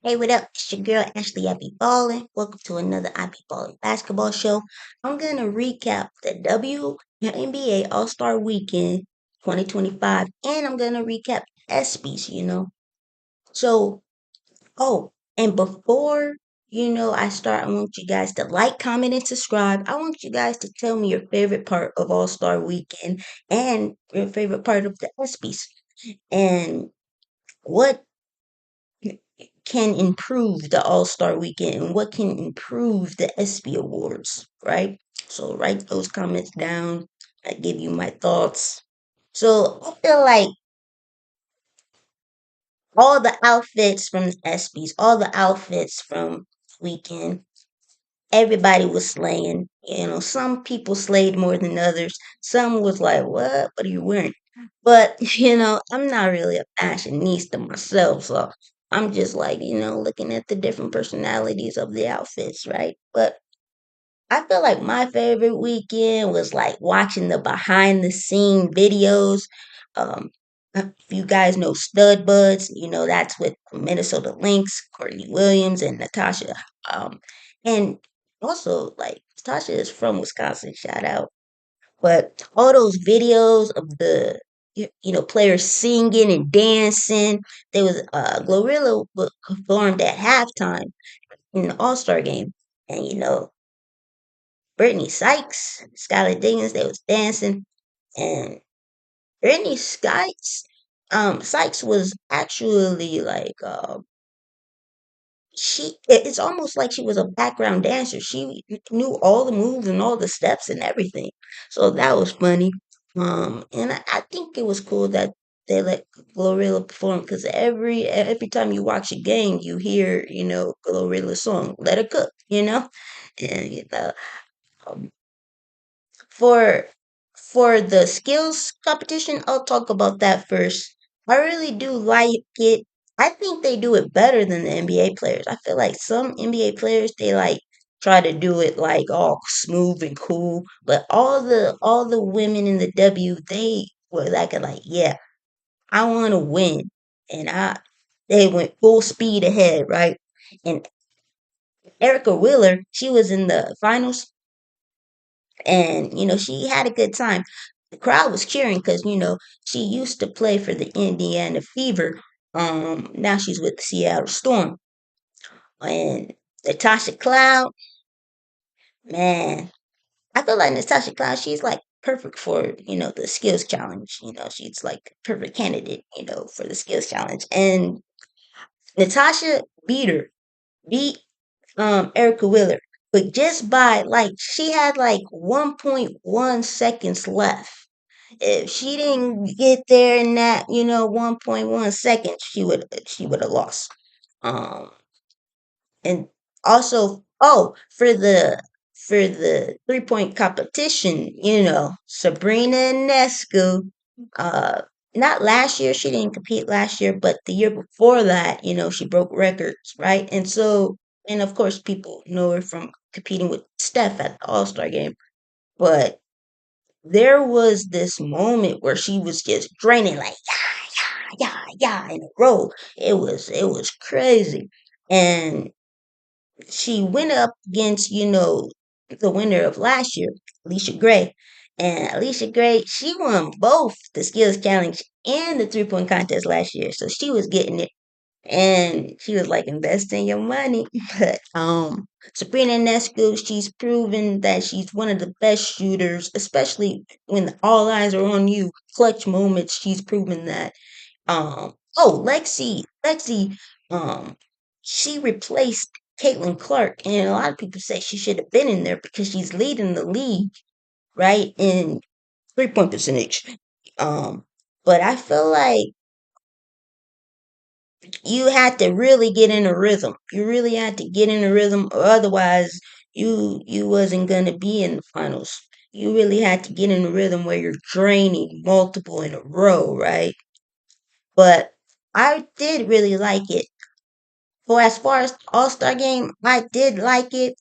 Hey, what up? It's your girl Ashley. I be ballin'. Welcome to another I be ballin' basketball show. I'm gonna recap the WNBA All Star Weekend 2025, and I'm gonna recap ESPYS. So, and before I start, I want you guys to like, comment, and subscribe. I want you guys to tell me your favorite part of All Star Weekend and your favorite part of the ESPYS, and what can improve the All Star Weekend and what can improve the ESPY Awards, right? So write those comments down. I give you my thoughts. So I feel like all the outfits from the ESPYS, all the outfits from Weekend, everybody was slaying. Some people slayed more than others. Some was like, What are you wearing?" But, I'm not really a fashionista myself, so I'm just like, looking at the different personalities of the outfits, right? But I feel like my favorite weekend was like watching the behind the scene videos. Um, if you guys know Budz, that's with Minnesota Lynx, Courtney Williams, and Natasha. And also, like, Natasha is from Wisconsin, shout out. But all those videos of the players singing and dancing. There was Glorilla performed at halftime in the All Star game, and Brittany Sykes, Skylar Diggins, they was dancing, and Brittany Sykes was actually like it's almost like she was a background dancer. She knew all the moves and all the steps and everything. So that was funny. And I think it was cool that they let Glorilla perform because every time you watch a game, you hear Glorilla's song "Let Her Cook," and um, for the skills competition, I'll talk about that first. I really do like it. I think they do it better than the NBA players. I feel like some NBA players they like try to do it like all smooth and cool, but all the women in the W they were like yeah, I want to win, and I they went full speed ahead, right? And Erica Wheeler, she was in the finals and she had a good time. The crowd was cheering because she used to play for the Indiana Fever. Now she's with the Seattle Storm. And Natasha Cloud, man, I feel like Natasha Cloud, she's like perfect for the skills challenge. She's like perfect candidate for the skills challenge. And Natasha beat Erica Wheeler, but just by like she had like 1.1 seconds left. If she didn't get there in that 1.1 seconds, she would have lost. Um, and also, for the 3-point competition, Sabrina Ionescu, uh, not last year, she didn't compete last year, but the year before that, she broke records, right? And of course, people know her from competing with Steph at the All Star game, but there was this moment where she was just draining like yeah, yeah, in a row. It was crazy. And she went up against, the winner of last year, Alicia Gray. And Alicia Gray, she won both the skills challenge and the 3-point contest last year. So she was getting it. And she was like, invest in your money. But Sabrina Ionescu, she's proven that she's one of the best shooters, especially when all eyes are on you. Clutch moments, she's proven that. Lexi, um, she replaced Caitlin Clark, and a lot of people say she should have been in there because she's leading the league, right, in 3-point percentage. Um, but I feel like you had to really get in a rhythm. You really had to get in a rhythm, or otherwise you wasn't gonna be in the finals. You really had to get in a rhythm where you're draining multiple in a row, right? But I did really like it. For as far as All Star Game, I did like it.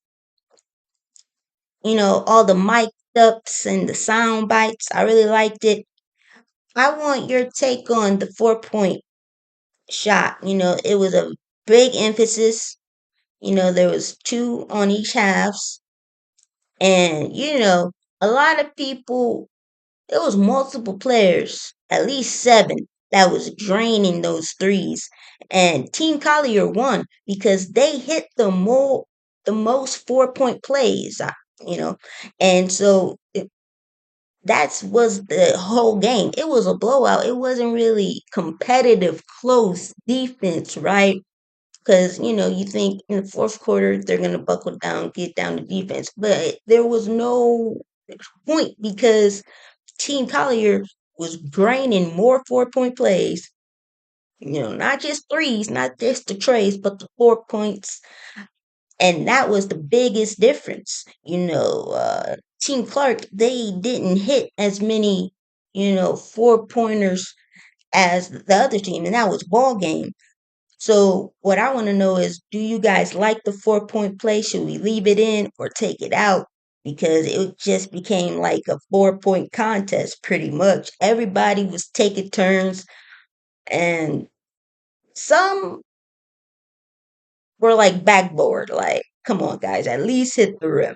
All the mic ups and the sound bites. I really liked it. I want your take on the 4-point shot. It was a big emphasis. There was two on each halves, and a lot of people. It was multiple players, at least seven, that was draining those threes, and Team Collier won because they hit the most 4-point plays. You know, and so that was the whole game. It was a blowout. It wasn't really competitive, close defense, right? Because you think in the fourth quarter they're gonna buckle down, get down to defense, but there was no point because Team Collier was draining more 4-point plays. Not just threes, not just the trays, but the 4 points, and that was the biggest difference. Team Clark, they didn't hit as many 4 pointers as the other team, and that was ball game. So what I want to know is, do you guys like the 4-point play? Should we leave it in or take it out? Because it just became like a 4-point contest pretty much. Everybody was taking turns, and some were like backboard, like, come on guys, at least hit the rim.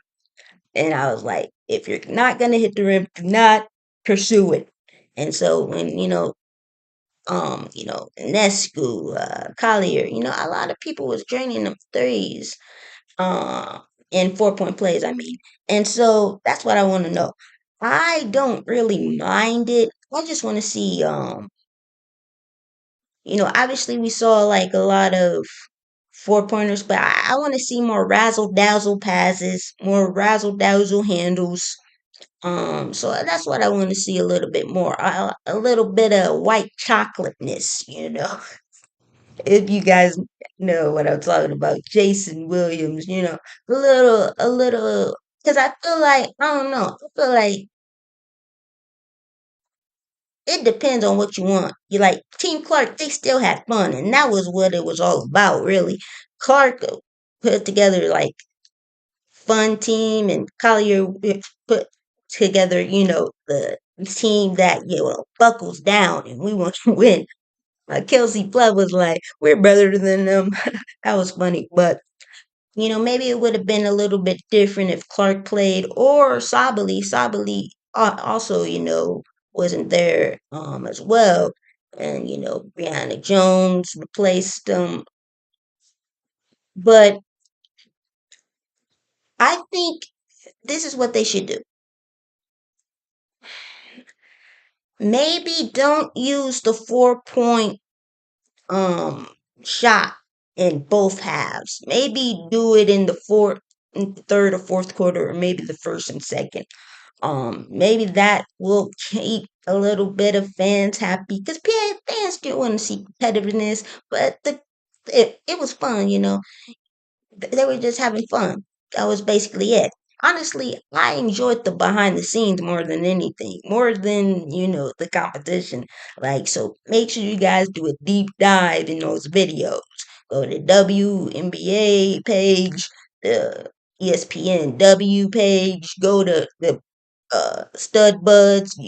And I was like, if you're not gonna hit the rim, do not pursue it. And so when, Nescu, Collier, a lot of people was draining them threes, uh, in 4-point plays, I mean. And so that's what I want to know. I don't really mind it. I just want to see, obviously we saw like a lot of 4 pointers, but I want to see more razzle dazzle passes, more razzle dazzle handles. So that's what I want to see a little bit more, a little bit of white chocolateness. If you guys know what I'm talking about, Jason Williams, a little, because I feel like, I don't know, I feel like it depends on what you want. You like Team Clark, they still had fun, and that was what it was all about, really. Clark put together like fun team, and Collier put together, the team that buckles down, and we want to win. Kelsey Flood was like, "We're better than them." That was funny, but maybe it would have been a little bit different if Clark played or Sabali. Sabali also, wasn't there as well. And, Brianna Jones replaced them. But I think this is what they should do. Maybe don't use the 4-point um shot in both halves. Maybe do it in the third or fourth quarter, or maybe the first and second. Maybe that will keep a little bit of fans happy because fans do want to see competitiveness, but it was fun. They were just having fun. That was basically it. Honestly, I enjoyed the behind the scenes more than anything, more than, the competition. Like, so make sure you guys do a deep dive in those videos. Go to WNBA page, the ESPNW page, go to the stud buds.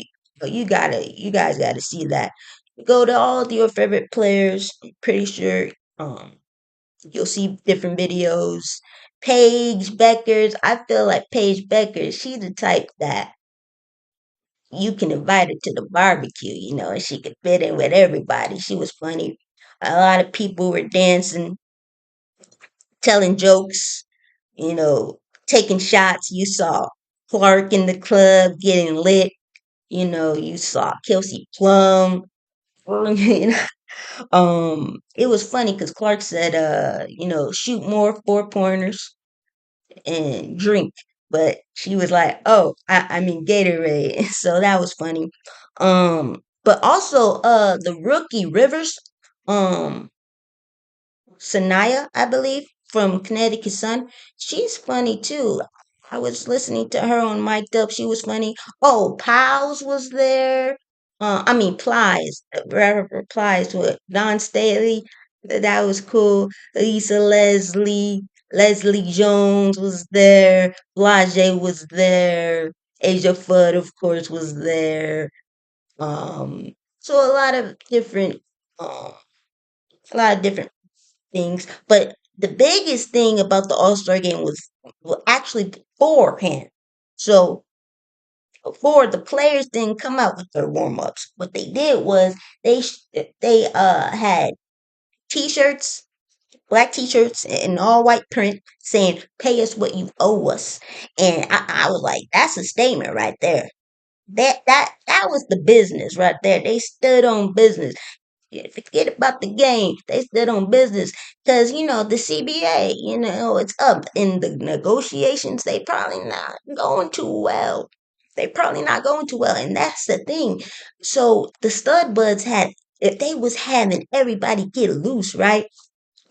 You guys gotta see that. Go to all of your favorite players. I'm pretty sure you'll see different videos. Paige Beckers, I feel like Paige Beckers, she's the type that you can invite her to the barbecue, and she could fit in with everybody. She was funny. A lot of people were dancing, telling jokes, you know, taking shots. You saw Clark in the club getting lit. You saw Kelsey Plum. It was funny because Clark said, shoot more 4 pointers and drink. But she was like, "Oh, I mean Gatorade." So that was funny. But also, the rookie Rivers, um, Sanaya, I believe, from Connecticut Sun. She's funny too. I was listening to her on Mic'd Up. She was funny. Oh, Pals was there. I mean Plies, Rapper Plies with Don Staley. That was cool. Lisa Leslie Jones was there. Blase was there. Asia Fudd, of course, was there. Um, so um, a lot of different things. But the biggest thing about the All Star game was well, actually beforehand. So before the players didn't come out with their warm ups, what they did was they had t-shirts, black t-shirts in all white print saying "Pay us what you owe us," and I was like, that's a statement right there. That was the business right there. They stood on business. Yeah, forget about the game. They stood on business because the CBA. It's up in the negotiations. They probably not going too well. They probably not going too well, and that's the thing. So the stud buds had, if they was having everybody get loose, right?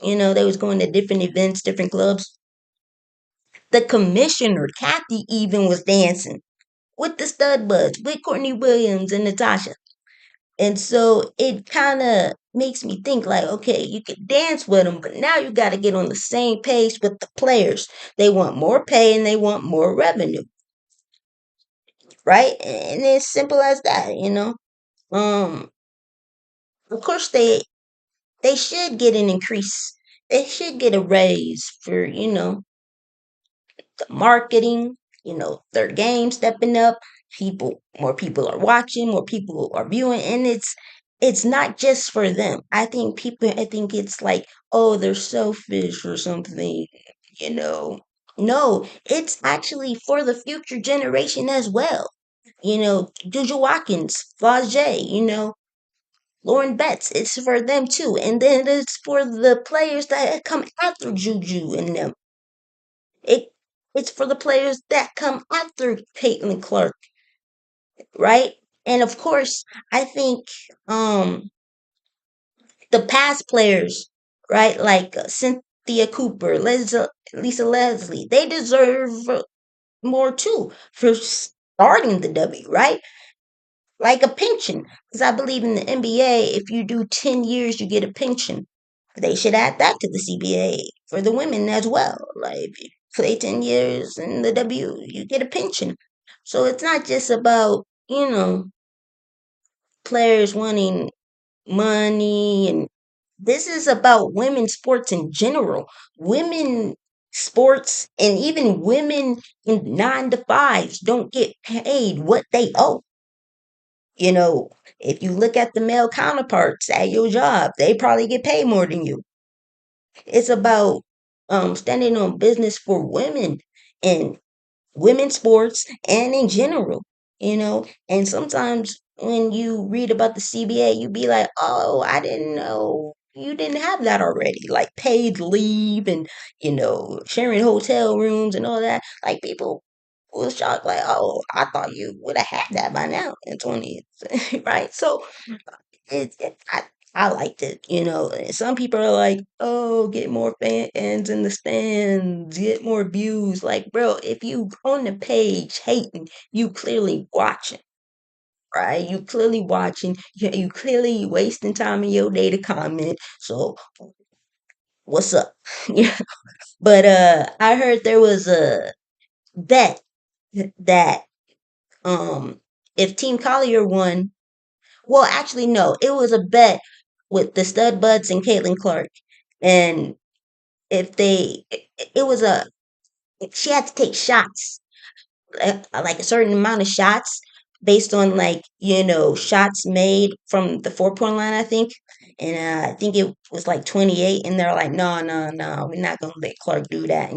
They was going to different events, different clubs. The commissioner, Kathy, even was dancing with the stud buds, with Courtney Williams and Natasha. And so it kind of makes me think like, okay, you could dance with them, but now you got to get on the same page with the players. They want more pay and they want more revenue, right? And it's simple as that. Um, of course they should get an increase. They should get a raise for, the marketing, their game stepping up. More people are watching, more people are viewing, and it's not just for them. I think it's like, oh, they're selfish or something, you know. No, it's actually for the future generation as well. Juju Watkins, Flage, Lauren Betts, it's for them too. And then it's for the players that come after Juju and them. It it's for the players that come after Caitlin Clark, right? And of course, I think the past players, right, like Cynthia Cooper, Lisa Leslie, they deserve more too for starting the W, right? Like a pension, because I believe in the NBA, if you do 10 years, you get a pension. They should add that to the CBA for the women as well. Like if you play 10 years in the W, you get a pension. So it's not just about, players wanting money, and this is about women's sports in general. Women sports and even women in 9 to 5s don't get paid what they owe. If you look at the male counterparts at your job, they probably get paid more than you. It's about standing on business for women and women's sports and in general, And sometimes when you read about the CBA, you be like, oh, I didn't know you didn't have that already. Like paid leave and, sharing hotel rooms and all that. Like people was shocked, like, oh, I thought you would have had that by now in 20, right? So I liked it. And some people are like, oh, get more fans in the stands, get more views. Like, bro, if you on the page hating, you clearly watching, right? You clearly watching. You clearly wasting time in your day to comment. So what's up? Yeah. But I heard there was a bet that um if Team Collier won, well, actually no, it was a bet with the Stud Buds and Caitlin Clark. And if it was she had to take shots, like a certain amount of shots based on like, shots made from the 4 point line, I think. And I think it was like 28. And they're like, no, no, no, we're not going to let Clark do that,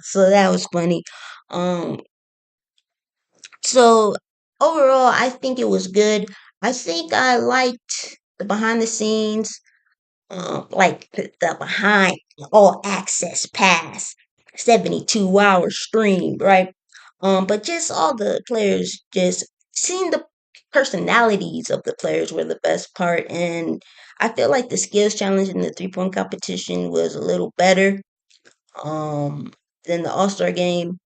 So that was funny. Um, so overall, I think it was good. I think I liked the behind the scenes, like the behind all access pass, 72-hour stream, right? But just all the players, just seeing the personalities of the players were the best part. And I feel like the skills challenge in the 3 point competition was a little better um than the All-Star game.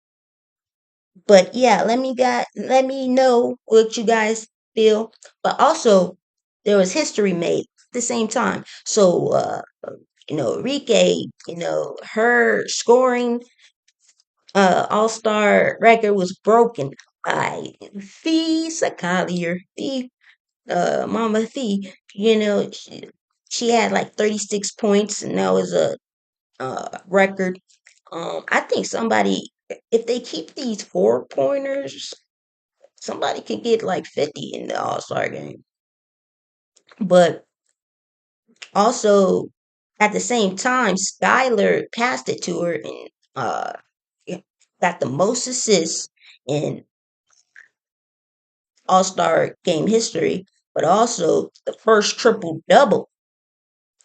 But yeah, let me know what you guys feel. But also there was history made at the same time. So Rike, her scoring all-star record was broken by Fee Sakalier, Fee Mama Fee. She had like 36 points, and that was a record. I think somebody, if they keep these 4 pointers, somebody could get like 50 in the All Star game. But also, at the same time, Skylar passed it to her and uh, got the most assists in All Star game history, but also the first triple double,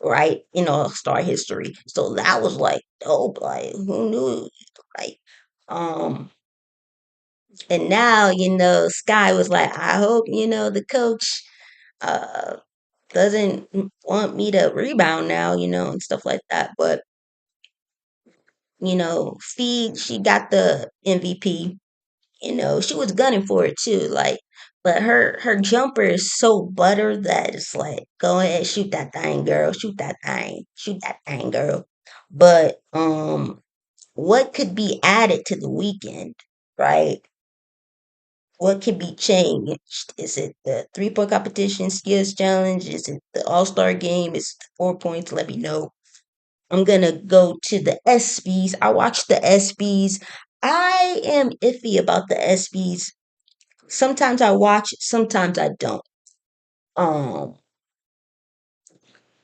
right, in All Star history. So that was like dope. Like, who knew? Like, um, and now, Sky was like, I hope, the coach uh doesn't want me to rebound now, and stuff like that. But, she got the MVP. She was gunning for it too. Like, but her jumper is so butter that it's like, go ahead, shoot that thing, girl. Shoot that thing, girl. But what could be added to the weekend, right? What can be changed? Is it the 3 point competition skills challenge? Is it the All Star game? Is it the 4 points? Let me know. I'm gonna go to the ESPYS. I watched the ESPYS. I am iffy about the ESPYS. Sometimes I watch, sometimes I don't. Um,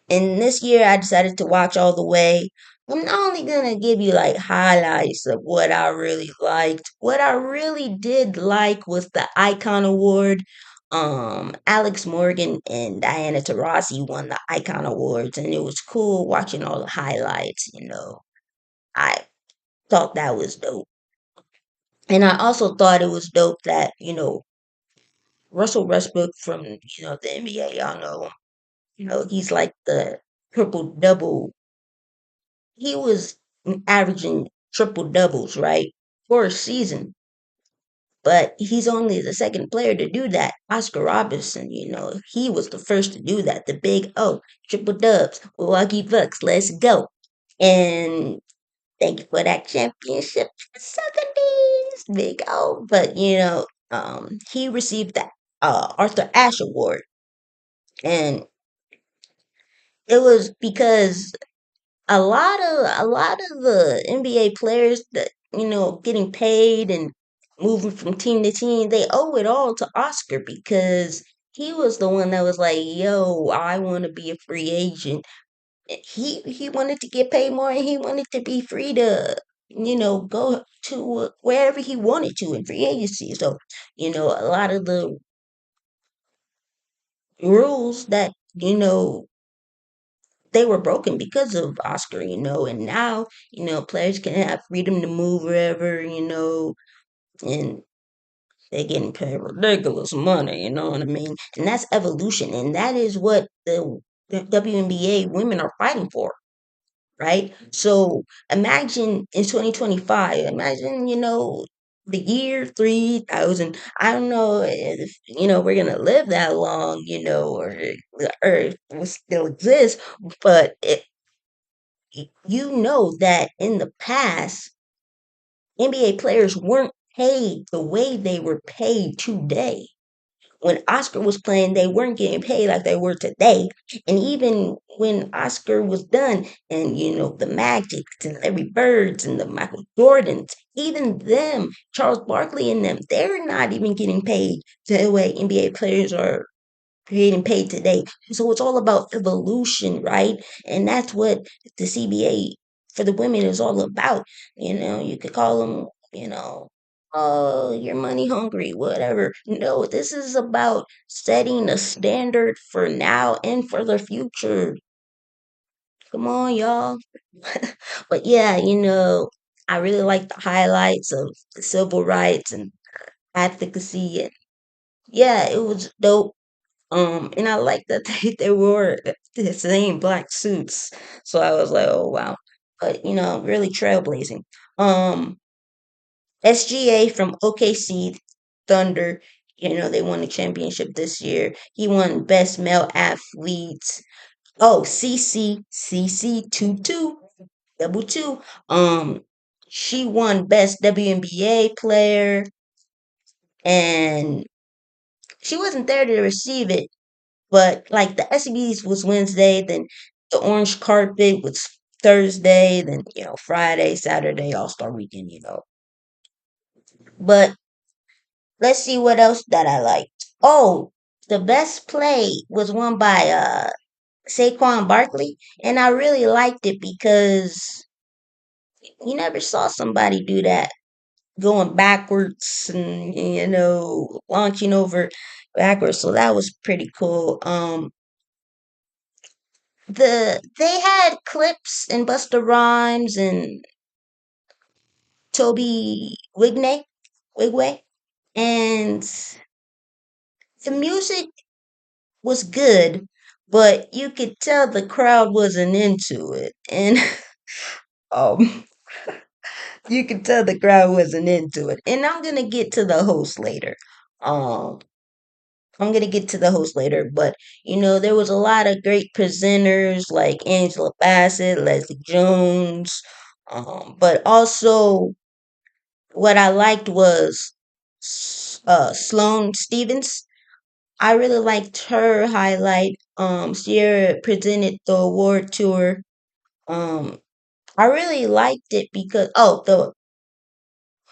and this year I decided to watch all the way. I'm only gonna give you like highlights of what I really liked. What I really did like was the Icon Award. Alex Morgan and Diana Taurasi won the Icon Awards, and it was cool watching all the highlights. I thought that was dope. And I also thought it was dope that, Russell Westbrook from, the NBA, y'all know him. He's like the triple double. He was averaging triple doubles, right? For a season. But he's only the second player to do that. Oscar Robertson, he was the first to do that. The big O, triple dubs, Milwaukee Bucks, let's go. And thank you for that championship in the 70s, big O. But, he received the Arthur Ashe Award. And it was because a lot of the NBA players that getting paid and moving from team to team, they owe it all to Oscar because he was the one that was like, "Yo, I want to be a free agent." He wanted to get paid more, and he wanted to be free to go to wherever he wanted to in free agency. So a lot of the rules that they were broken because of Oscar, and now, players can have freedom to move wherever, and they're getting paid ridiculous money, you know what I mean? And that's evolution, and that is what the WNBA women are fighting for, right? So imagine in 2025, imagine, the year 3000. I don't know if, we're going to live that long, or the earth will still exist, but you know that in the past, NBA players weren't paid the way they were paid today. When Oscar was playing, they weren't getting paid like they were today. And even when Oscar was done, and the Magics and Larry Birds and the Michael Jordans, even them, Charles Barkley and them, they're not even getting paid the way NBA players are getting paid today. So it's all about evolution, right? And that's what the CBA for the women is all about. You could call them, oh, you're money hungry, whatever. No, this is about setting a standard for now and for the future. Come on, y'all. But yeah, I really like the highlights of the civil rights and advocacy. And yeah, it was dope. And I like that they wore the same black suits. So I was like, oh wow. But really trailblazing. Um, SGA from OKC Thunder, they won the championship this year. He won best male athlete. Oh, CC 22 double two. She won best WNBA player, and she wasn't there to receive it, But like the SBs was Wednesday, then the orange carpet was Thursday, then Friday, Saturday, All Star Weekend. But let's see what else that I liked. Oh, the best play was won by Saquon Barkley, and I really liked it because you never saw somebody do that, going backwards and launching over backwards. So that was pretty cool. They had clips and Busta Rhymes and Toby Wigway, and the music was good, but you could tell the crowd wasn't into it, and um, you could tell the crowd wasn't into it. And I'm gonna get to the host later. Um, I'm gonna get to the host later, but there was a lot of great presenters like Angela Bassett, Leslie Jones, but also what I liked was Sloane Stevens. I really liked her highlight. Sierra presented the award tour. Um, I really liked it because the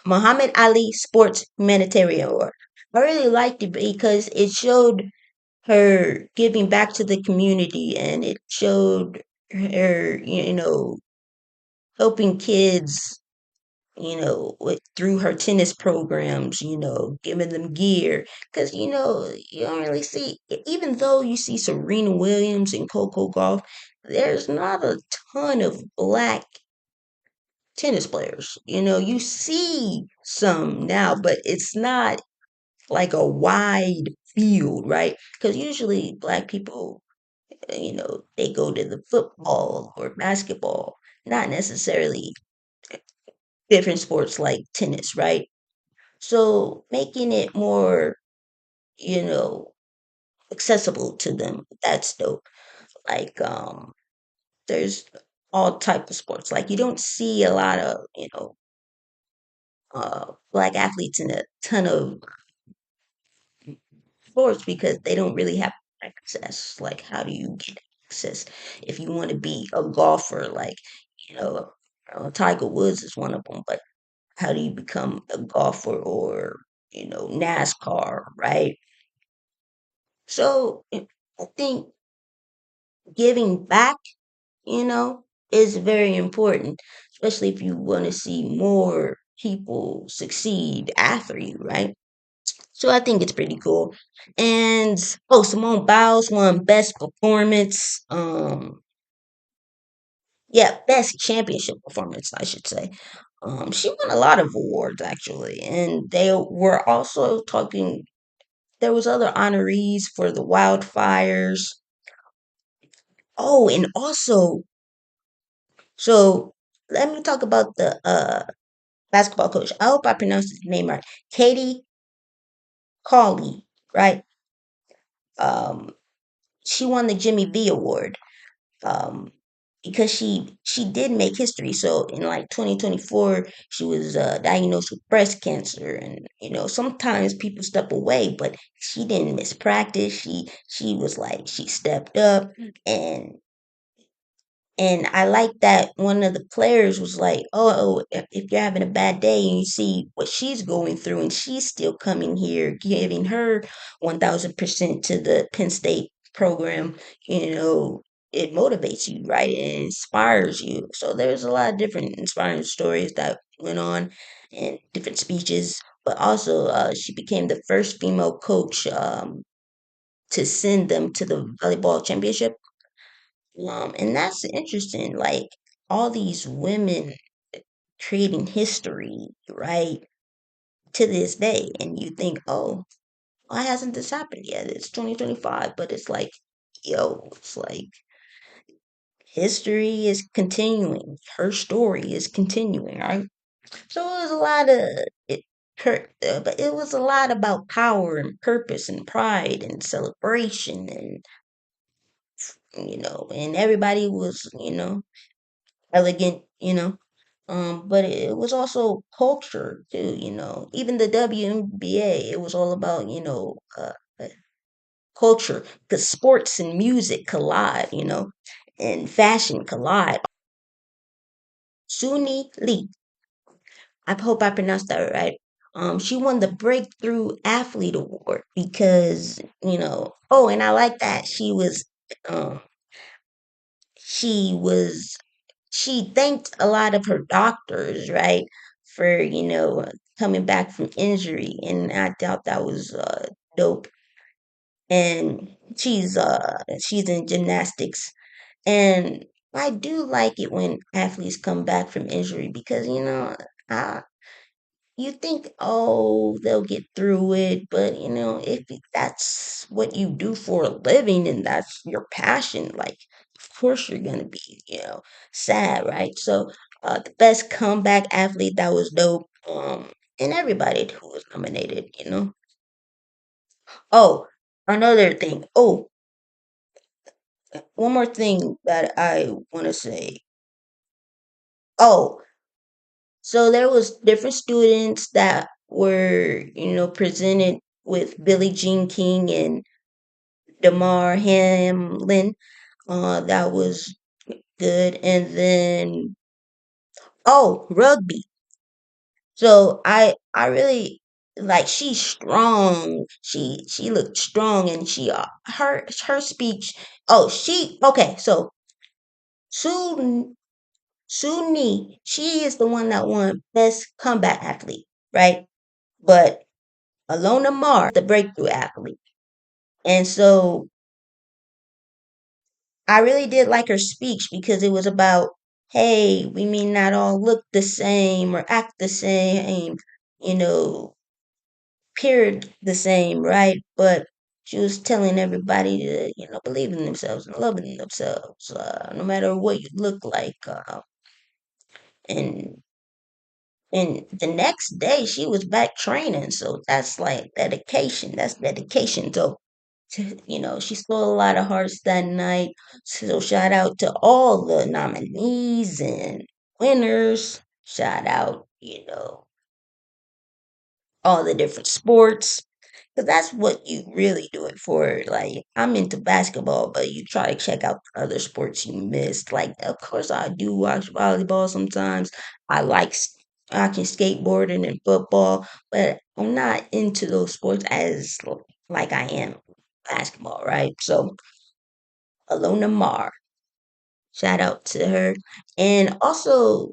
Muhammad Ali Sports Humanitarian Award. I really liked it because it showed her giving back to the community, and it showed her, helping kids, through her tennis programs, giving them gear. Because, you don't really see, even though you see Serena Williams and Coco Golf, there's not a ton of black tennis players. You see some now, but it's not like a wide field, right? Because usually black people, they go to the football or basketball, not necessarily different sports like tennis, right? So making it more, you know, accessible to them, that's dope. Like, there's all type of sports. Like you don't see a lot of, black athletes in a ton of sports because they don't really have access. Like, how do you get access if you want to be a golfer? Like, you know, Tiger Woods is one of them, but how do you become a golfer or, NASCAR, right? So I think giving back, you know, is very important, especially if you want to see more people succeed after you, right? So I think it's pretty cool. And Simone Biles won best performance. Yeah, best championship performance, I should say. She won a lot of awards actually, and they were also talking. There was other honorees for the wildfires. Oh, and also, so let me talk about the basketball coach. I hope I pronounced his name right. Katie Cawley, right? Um, she won the Jimmy V Award. Um, because she did make history. So in like 2024, she was diagnosed with breast cancer, and sometimes people step away, but she didn't miss practice. She was like she stepped up, and I like that one of the players was like, "Oh, if you're having a bad day and you see what she's going through, and she's still coming here, giving her 1000% to the Penn State program, it motivates you, right? It inspires you." So there's a lot of different inspiring stories that went on and different speeches. But also, she became the first female coach to send them to the volleyball championship, and that's interesting. Like all these women creating history, right, to this day. And you think, oh, why hasn't this happened yet? It's 2025, but it's like, it's like history is continuing. Her story is continuing, right? So it was a lot of it. But it was a lot about power and purpose and pride and celebration, and and everybody was elegant, but it was also culture too, even the WNBA, it was all about, culture because sports and music collide, and fashion collide. Suni Lee, I hope I pronounced that right. She won the Breakthrough Athlete Award because, oh, and I like that um, she was, she thanked a lot of her doctors, right, for, coming back from injury. And I thought that was dope. And she's in gymnastics. And I do like it when athletes come back from injury because, I, you think, oh, they'll get through it, but if that's what you do for a living and that's your passion, like, of course you're gonna be, sad, right? So, the best comeback athlete, that was dope. And everybody who was nominated. Oh, another thing. Oh, one more thing that I want to say. Oh, so there was different students that were, presented with Billie Jean King and Damar Hamlin. That was good. And then, oh, rugby. So I really like, she's strong. She looked strong, and her speech. Oh, okay. So Sue Sue Nee, she is the one that won best comeback athlete, right? But Alona Mar, the breakthrough athlete. And so I really did like her speech because it was about, hey, we may not all look the same or act the same, you know, appear the same, right? But she was telling everybody to, believe in themselves and love in themselves, no matter what you look like. And and the next day she was back training, so that's like dedication. That's dedication. So she stole a lot of hearts that night. So shout out to all the nominees and winners. Shout out, all the different sports. Because that's what you really do it for. Like, I'm into basketball, but you try to check out the other sports you missed. Like, of course, I do watch volleyball sometimes. I like watching skateboarding and football, but I'm not into those sports as like I am basketball, right? So, Alona Mar, shout out to her. And also,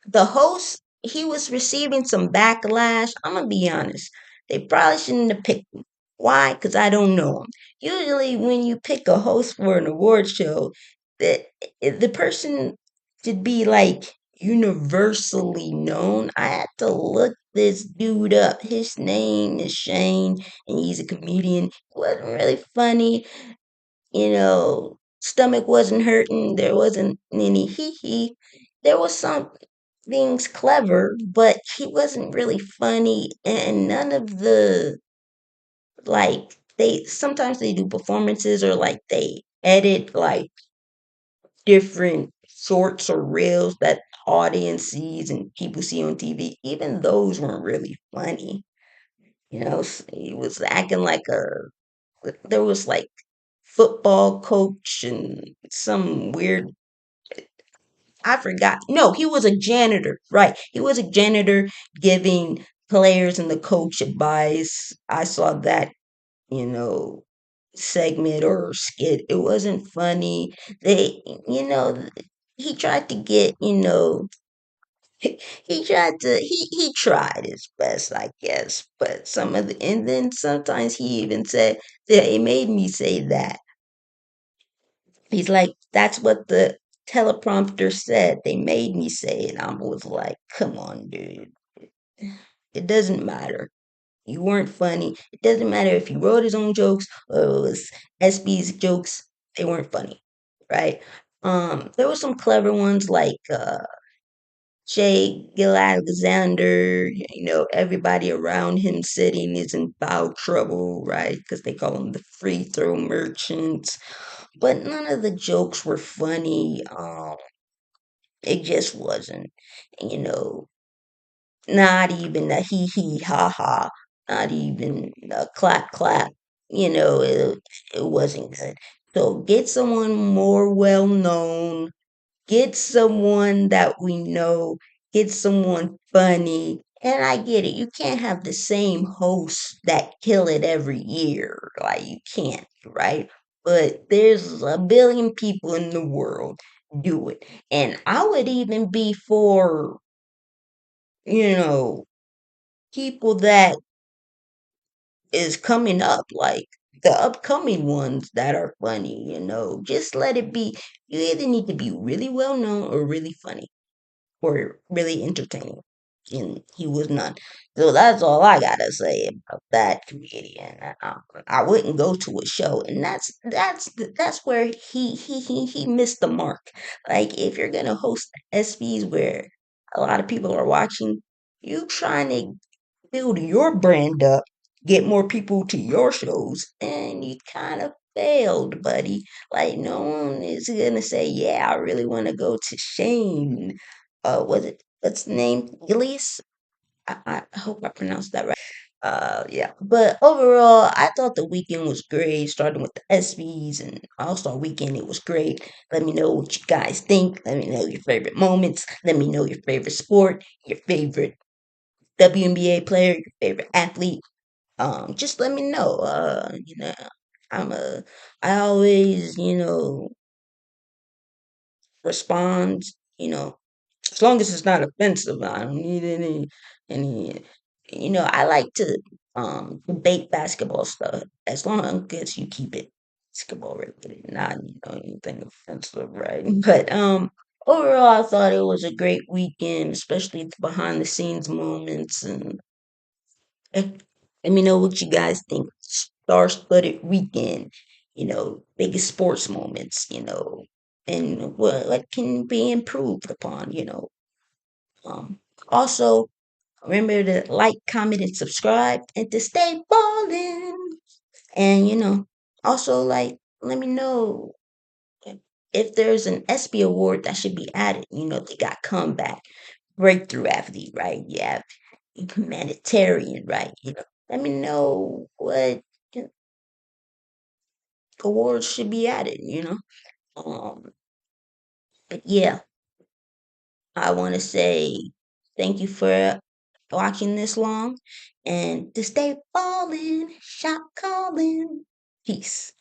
the host, he was receiving some backlash. I'm gonna be honest. They probably shouldn't have picked him. Why? Because I don't know him. Usually, when you pick a host for an award show, the person should be like universally known. I had to look this dude up. His name is Shane, and he's a comedian. He wasn't really funny. Stomach wasn't hurting. There wasn't any hee hee. There was some things clever, but he wasn't really funny. And none of the, like, they sometimes they do performances, or like they edit like different shorts or reels that audience sees and people see on TV. Even those weren't really funny. He was acting like there was like football coach and some weird, I forgot. No, he was a janitor. Right. He was a janitor giving players and the coach advice. I saw that, you know, segment or skit. It wasn't funny. They, you know, he tried to get, he tried his best, I guess. But and then sometimes he even said that it made me say that. He's like, that's what the teleprompter said. They made me say it. I was like, come on, dude. It doesn't matter. You weren't funny. It doesn't matter if he wrote his own jokes or it was SB's jokes. They weren't funny, right? There were some clever ones like Jay Gil Alexander. Everybody around him sitting is in foul trouble, right? Because they call him the free throw merchants. But none of the jokes were funny. It just wasn't. You know, not even a hee hee ha ha. Not even a clap clap. it wasn't good. So get someone more well known, get someone that we know, get someone funny. And I get it. You can't have the same hosts that kill it every year. Like, you can't, right? But there's a billion people in the world do it. And I would even be for, you know, people that is coming up, like the upcoming ones that are funny. Just let it be. You either need to be really well known or really funny or really entertaining. And he was none. So that's all I gotta say about that comedian. I wouldn't go to a show, and that's where he missed the mark. Like, if you're gonna host ESPYS where a lot of people are watching, you trying to build your brand up, get more people to your shows, and you kind of failed, buddy. Like, no one is gonna say, "Yeah, I really want to go to Shane." Was it what's the name? Elias? I hope I pronounced that right. Yeah. But overall, I thought the weekend was great, starting with the SBs and All Star Weekend. It was great. Let me know what you guys think. Let me know your favorite moments. Let me know your favorite sport, your favorite WNBA player, your favorite athlete. Just let me know. I'm a I always, respond, you know, as long as it's not offensive. I don't need any I like to debate basketball stuff as long as you keep it basketball related, not anything offensive, right? But overall I thought it was a great weekend, especially the behind the scenes moments. And Eh, let me know what you guys think. Star-studded weekend, biggest sports moments, and what can be improved upon. Um, Also, remember to like, comment, and subscribe, and to stay ballin'. And also, like, let me know if there's an ESPY award that should be added. They got comeback, breakthrough athlete, right? Yeah, humanitarian, right? Let me know what awards should be added. Um, but yeah, I want to say thank you for watching this long, and to stay ballin', shot calling. Peace.